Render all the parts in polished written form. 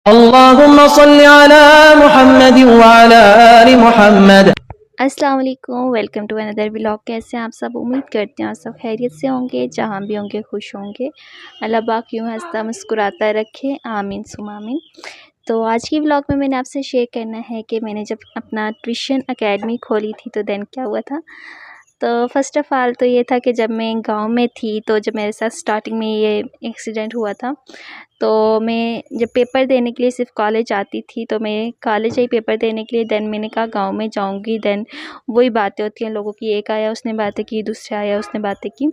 अल्लाहुम्मा सल्लि अला मुहम्मद व अला आलि मुहम्मद। अस्सलाम वालेकुम, वेलकम टू अनदर व्लॉग। कैसे हैं आप सब? उम्मीद करते हैं आप सब खैरियत से होंगे, जहाँ भी होंगे खुश होंगे। अल्लाह पाक यूँ हंसता मुस्कुराता रखे, आमीन सुम आमीन। तो आज की व्लॉग में मैंने आपसे शेयर करना है कि मैंने जब अपना ट्यूशन एकेडमी खोली थी तो देन क्या हुआ था। तो फ़र्स्ट ऑफ़ ऑल तो ये था कि जब मैं गांव में थी, तो जब मेरे साथ स्टार्टिंग में ये एक्सीडेंट हुआ था, तो मैं जब पेपर देने के लिए सिर्फ कॉलेज आती थी, तो मैं कॉलेज आई पेपर देने के लिए। देन मैंने कहा गांव में जाऊंगी। देन वही बातें होती हैं लोगों की, एक आया उसने बातें की, दूसरा आया उसने बातें की,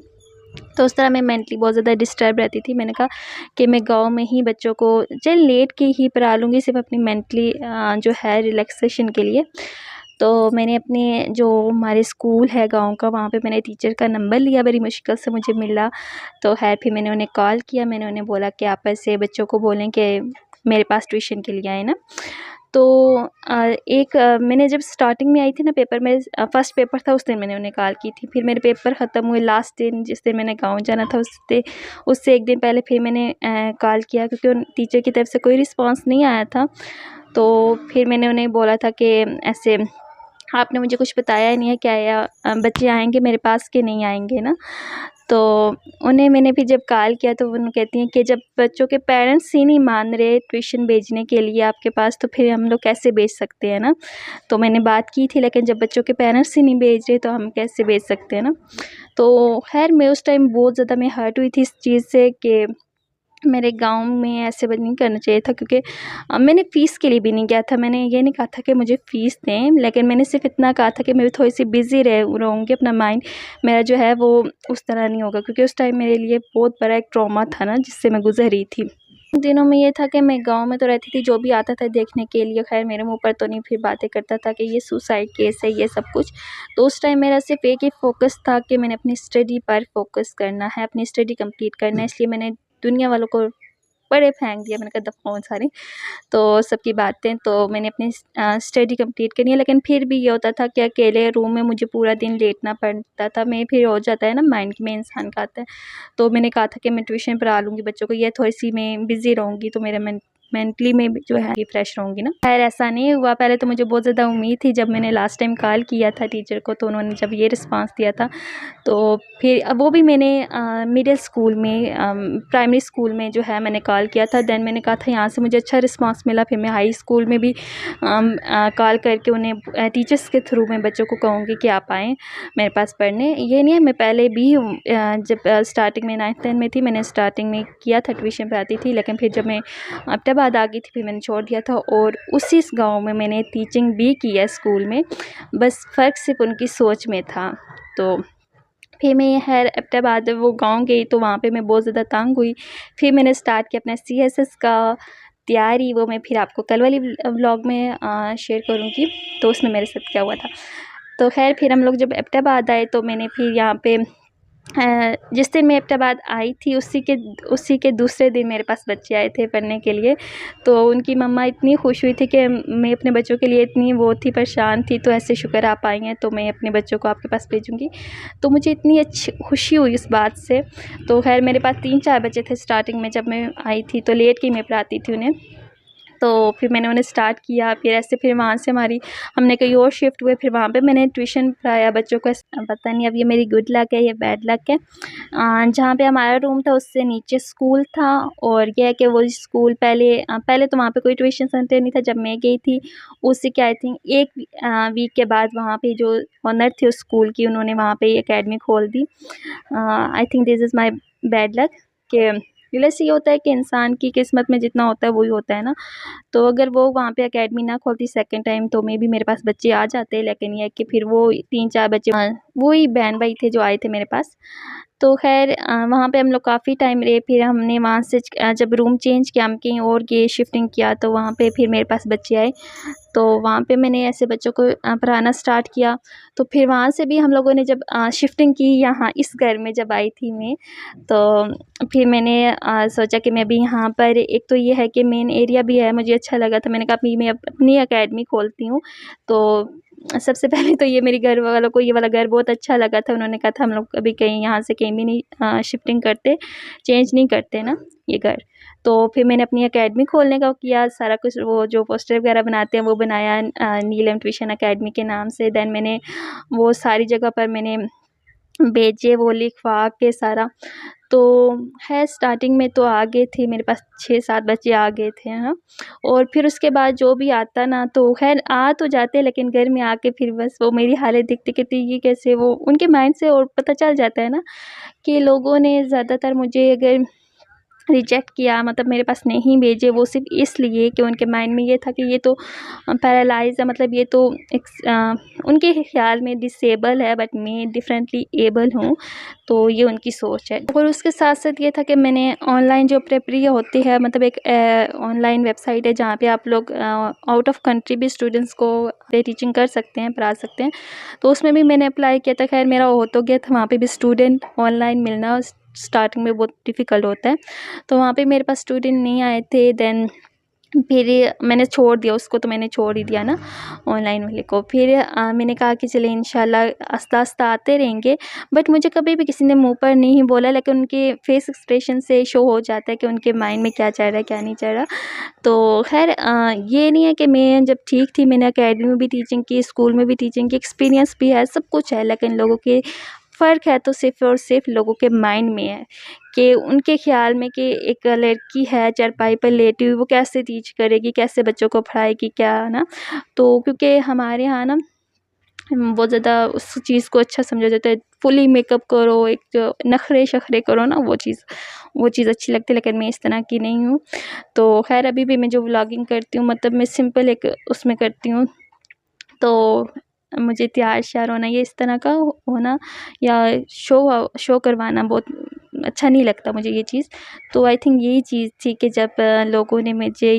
तो उस तरह मैं मेंटली बहुत ज़्यादा डिस्टर्ब रहती थी। मैंने कहा कि मैं गांव में ही बच्चों को चल लेट के ही पढ़ा लूँगी, सिर्फ अपनी मेंटली जो है रिलैक्सेशन के लिए। तो मैंने अपने जो हमारे स्कूल है गांव का, वहाँ पे मैंने टीचर का नंबर लिया, बड़ी मुश्किल से मुझे मिला। तो खैर फिर मैंने उन्हें कॉल किया, मैंने उन्हें बोला कि आप ऐसे बच्चों को बोलें कि मेरे पास ट्यूशन के लिए आए ना। तो मैंने जब स्टार्टिंग में आई थी ना पेपर में, फ़र्स्ट पेपर था उस दिन मैंने उन्हें कॉल की थी। फिर मेरे पेपर ख़त्म हुए लास्ट दिन, जिस दिन मैंने गाँव जाना था उससे एक दिन पहले फिर मैंने कॉल किया, क्योंकि उन टीचर की तरफ से कोई रिस्पॉन्स नहीं आया था। तो फिर मैंने उन्हें बोला था कि ऐसे आपने मुझे कुछ बताया ही नहीं है, क्या या बच्चे आएंगे मेरे पास कि नहीं आएंगे ना। तो उन्हें मैंने फिर जब कॉल किया तो उन्हें कहती हैं कि जब बच्चों के पेरेंट्स ही नहीं मान रहे ट्यूशन भेजने के लिए आपके पास, तो फिर हम लोग कैसे भेज सकते हैं ना। तो मैंने बात की थी, लेकिन जब बच्चों के पेरेंट्स ही नहीं भेज रहे तो हम कैसे भेज सकते हैं ना। तो खैर मैं उस टाइम बहुत ज़्यादा मैं हर्ट हुई थी इस चीज़ से कि मेरे गाँव में ऐसे बस नहीं करना चाहिए था, क्योंकि मैंने फ़ीस के लिए भी नहीं किया था। मैंने ये नहीं कहा था कि मुझे फ़ीस दें, लेकिन मैंने सिर्फ़ इतना कहा था कि मैं थोड़ी-सी बिज़ी रहूँगी, अपना माइंड मेरा जो है वो उस तरह नहीं होगा, क्योंकि उस टाइम मेरे लिए बहुत बड़ा एक ट्रॉमा था ना जिससे मैं गुज़र रही थी। उन दिनों में ये था कि मैं गाँव में तो रहती थी, जो भी आता था देखने के लिए, ख़ैर मेरे मुँह पर तो नहीं फिर बातें करता था कि ये सुसाइड केस है, ये सब कुछ। तो उस टाइम मेरा सिर्फ़ एक ही फ़ोकस था कि मैंने अपनी स्टडी पर फ़ोकस करना है, अपनी स्टडी कंप्लीट करना है, इसलिए मैंने दुनिया वालों को बड़े फेंक दिया। मैंने कहा दफ़ा हो सारे, तो सबकी बातें, तो मैंने अपनी स्टडी कंप्लीट करनी है। लेकिन फिर भी ये होता था कि अकेले रूम में मुझे पूरा दिन लेटना पड़ता था। मैं फिर हो जाता है ना माइंड में इंसान का आता है। तो मैंने कहा था कि मैं ट्यूशन पढ़ा लूँगी बच्चों को, ये थोड़ी-सी मैं बिज़ी रहूँगी तो मेरा मेंटली में भी जो है रिफ्रेश रहूँगी ना। खैर ऐसा नहीं हुआ। पहले तो मुझे बहुत ज़्यादा उम्मीद थी, जब मैंने लास्ट टाइम कॉल किया था टीचर को तो उन्होंने जब ये रिस्पॉन्स दिया था, तो फिर वो भी मैंने मिडिल स्कूल में प्राइमरी स्कूल में जो है मैंने कॉल किया था। देन मैंने कहा था यहाँ से मुझे अच्छा रिस्पॉन्स मिला। फिर मैं हाई स्कूल में भी कॉल करके उन्हें टीचर्स के थ्रू मैं बच्चों को कहूँगी कि आप आएँ मेरे पास पढ़ने। ये नहीं है, मैं पहले भी जब स्टार्टिंग में 9th-10 में थी, मैंने स्टार्टिंग में किया था, ट्यूशन पढ़ाती थी। लेकिन फिर जब मैं अब्टाबाद आ गई थी फिर मैंने छोड़ दिया था, और उसी गाँव में मैंने टीचिंग भी की है स्कूल में। बस फ़र्क सिर्फ़ उनकी सोच में था। तो फिर मैं खैर अब्टाबाद वो गाँव गई, तो वहाँ पे मैं बहुत ज़्यादा तंग हुई। फिर मैंने स्टार्ट किया अपना सीएसएस का तैयारी, वो मैं फिर आपको कल वाली व्लॉग में शेयर करूँगी, तो उसमें मेरे साथ क्या हुआ था। तो खैर फिर हम लोग जब अब्टाबाद आए, तो मैंने फिर यहाँ पे जिस दिन मैं अब्टाबाद आई थी उसी के दूसरे दिन मेरे पास बच्चे आए थे पढ़ने के लिए। तो उनकी मम्मा इतनी खुश हुई थी कि मैं अपने बच्चों के लिए इतनी वो थी, परेशान थी, तो ऐसे शुक्र आप आई हैं, तो मैं अपने बच्चों को आपके पास भेजूँगी। तो मुझे इतनी अच्छी खुशी हुई इस बात से। तो खैर मेरे पास 3-4 बच्चे थे स्टार्टिंग में जब मैं आई थी, तो लेट के मैं पढ़ाती थी उन्हें। तो फिर मैंने उन्हें स्टार्ट किया, फिर ऐसे फिर वहाँ से हमने कहीं और शिफ्ट हुए, फिर वहाँ पे मैंने ट्यूशन पढ़ाया बच्चों को। पता नहीं अब ये मेरी गुड लक है या बैड लक है। जहाँ पे हमारा रूम था उससे नीचे स्कूल था, और ये है कि वो स्कूल पहले तो वहाँ पे कोई ट्यूशन सेंटर नहीं था जब मैं गई थी। उससे क्या आई थिंक 1 वीक के बाद वहाँ पे जो ओनर थे उस स्कूल की, उन्होंने वहाँ पे एकेडमी खोल दी। I think this is my bad luck कि ये होता है कि इंसान की किस्मत में जितना होता है वही होता है ना। तो अगर वो वहाँ पे एकेडमी ना खोलती सेकंड टाइम, तो मेबी मेरे पास बच्चे आ जाते। लेकिन ये है कि फिर वो 3-4 बच्चे वही बहन भाई थे जो आए थे मेरे पास। तो ख़ैर वहाँ पे हम लोग काफ़ी टाइम रहे। फिर हमने वहाँ से जब रूम चेंज किया, हम कहीं और गए, शिफ्टिंग किया, तो वहाँ पे फिर मेरे पास बच्चे आए। तो वहाँ पे मैंने ऐसे बच्चों को पढ़ाना स्टार्ट किया। तो फिर वहाँ से भी हम लोगों ने जब शिफ्टिंग की यहाँ इस घर में जब आई थी मैं, तो फिर मैंने सोचा कि मैं भी यहाँ पर, एक तो ये है कि मेन एरिया भी है, मुझे अच्छा लगा था। मैंने कहा अभी मैं अपनी एकेडमी खोलती हूँ। तो सबसे पहले तो ये मेरे घर वालों को ये वाला घर बहुत अच्छा लगा था। उन्होंने कहा था हम लोग कभी कहीं यहाँ से कहीं भी नहीं शिफ्टिंग करते, चेंज नहीं करते ना ये घर। तो फिर मैंने अपनी एकेडमी खोलने का किया, सारा कुछ वो जो पोस्टर वगैरह बनाते हैं वो बनाया नीलम ट्यूशन एकेडमी के नाम से। देन मैंने वो सारी जगह पर मैंने भेजे, वो लिखवा के सारा। तो है स्टार्टिंग में तो आ गए थे, मेरे पास 6-7 बच्चे आ गए थे, हाँ। और फिर उसके बाद जो भी आता ना तो खैर आ तो जाते, लेकिन घर में आके फिर बस वो मेरी हालत देखते कहते ये कैसे, वो उनके माइंड से और पता चल जाता है ना कि लोगों ने ज़्यादातर मुझे अगर रिजेक्ट किया, मतलब मेरे पास नहीं भेजे, वो सिर्फ इसलिए कि उनके माइंड में ये था कि ये तो पैरालाइज है, मतलब ये तो उनके ख्याल में डिसेबल है, बट मैं डिफरेंटली एबल हूँ, तो ये उनकी सोच है। और उसके साथ साथ ये था कि मैंने ऑनलाइन जो प्रेपरी होती है, मतलब एक ऑनलाइन वेबसाइट है जहाँ पे आप लोग आउट ऑफ कंट्री भी स्टूडेंट्स को टीचिंग कर सकते हैं, पढ़ा सकते हैं, तो उसमें भी मैंने अप्लाई किया था। खैर मेरा हो तो गया था, वहाँ पे भी स्टूडेंट ऑनलाइन मिलना स्टार्टिंग में बहुत डिफ़िकल्ट होता है, तो वहाँ पे मेरे पास स्टूडेंट नहीं आए थे। देन फिर मैंने छोड़ दिया उसको, तो मैंने छोड़ ही दिया ना ऑनलाइन वाले को। फिर मैंने कहा कि चले इंशाल्लाह आस्ता-आस्ता आते रहेंगे, बट मुझे कभी भी किसी ने मुँह पर नहीं बोला, लेकिन उनके फेस एक्सप्रेशन से शो हो जाता है कि उनके माइंड में क्या चल रहा है, क्या नहीं चल रहा। तो खैर ये नहीं है कि मैं जब ठीक थी, मैंने अकेडमी में भी टीचिंग की, स्कूल में भी टीचिंग की, एक्सपीरियंस भी है, सब कुछ है, लेकिन लोगों के फ़र्क है तो सिर्फ़ और सिर्फ लोगों के माइंड में है कि उनके ख़्याल में कि एक लड़की है चारपाई पर लेटी हुई, वो कैसे टीच करेगी, कैसे बच्चों को पढ़ाएगी, क्या ना। तो क्योंकि हमारे यहाँ ना बहुत ज़्यादा उस चीज़ को अच्छा समझा जाता है, फुली मेकअप करो, एक जो नखरे-शखरे करो ना, वो चीज़ अच्छी लगती है, लेकिन मैं इस तरह की नहीं हूँ। तो ख़ैर अभी भी मैं जो व्लॉगिंग करती हूँ, मतलब मैं सिंपल एक उसमें करती हूँ, तो मुझे तैयार-श्यार होना, ये इस तरह का होना या शो करवाना बहुत अच्छा नहीं लगता मुझे ये चीज़। तो आई थिंक यही चीज़ थी कि जब लोगों ने मुझे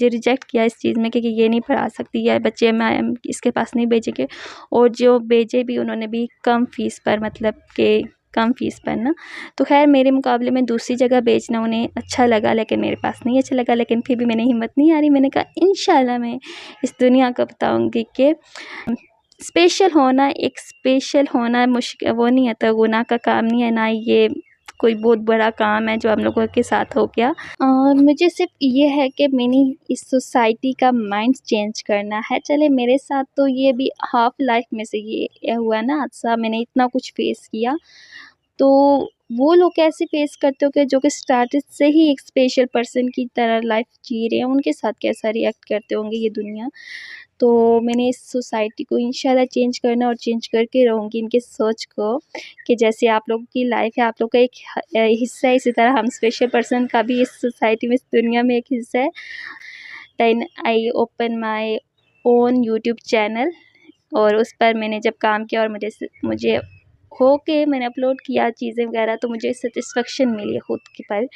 रिजेक्ट किया इस चीज़ में कि ये नहीं पढ़ा सकती, या बच्चे मैम इसके पास नहीं भेजेंगे, और जो भेजे भी उन्होंने भी कम फ़ीस पर, मतलब कि कम फ़ीस पर ना। तो ख़ैर मेरे मुकाबले में दूसरी जगह बेचना उन्हें अच्छा लगा, लेकिन मेरे पास नहीं अच्छा लगा, लेकिन फिर भी मैंने हिम्मत नहीं हारी, मैंने कहा इंशाल्लाह मैं इस दुनिया को बताऊँगी कि स्पेशल होना वो नहीं है, तो गुनाह का काम नहीं है, ना ये कोई बहुत बड़ा काम है जो हम लोगों के साथ हो गया। और मुझे सिर्फ ये है कि मैंने इस सोसाइटी का माइंड चेंज करना है। चले मेरे साथ तो ये भी हाफ लाइफ में से ये हुआ ना हादसा, मैंने इतना कुछ फेस किया, तो वो लोग कैसे फेस करते हो कि जो कि स्टार्टिंग से ही एक स्पेशल पर्सन की तरह लाइफ जी रहे हैं, उनके साथ कैसा रिएक्ट करते होंगे ये दुनिया। तो मैंने इस सोसाइटी को इंशाल्लाह चेंज करना, और चेंज करके रहूँगी इनके सोच को, कि जैसे आप लोगों की लाइफ है, आप लोग का एक हिस्सा है, इसी तरह हम स्पेशल पर्सन का भी इस सोसाइटी में, इस दुनिया में एक हिस्सा है। Then I open my own YouTube channel, और उस पर मैंने जब काम किया और मुझे हो के मैंने अपलोड किया चीज़ें वगैरह, तो मुझे सैटिस्फैक्शन मिली खुद के पर।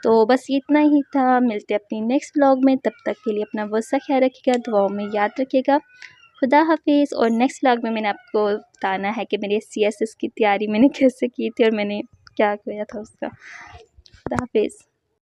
तो बस इतना ही था, मिलते हैं अपनी नेक्स्ट व्लॉग में, तब तक के लिए अपना बहुत सा ख्याल रखिएगा, दुआओं में याद रखिएगा। खुदा हाफिज़। और नेक्स्ट व्लॉग में मैंने आपको बताना है कि मेरी CSS की तैयारी मैंने कैसे की थी, और मैंने क्या किया था उसका। खुदा हाफिज़।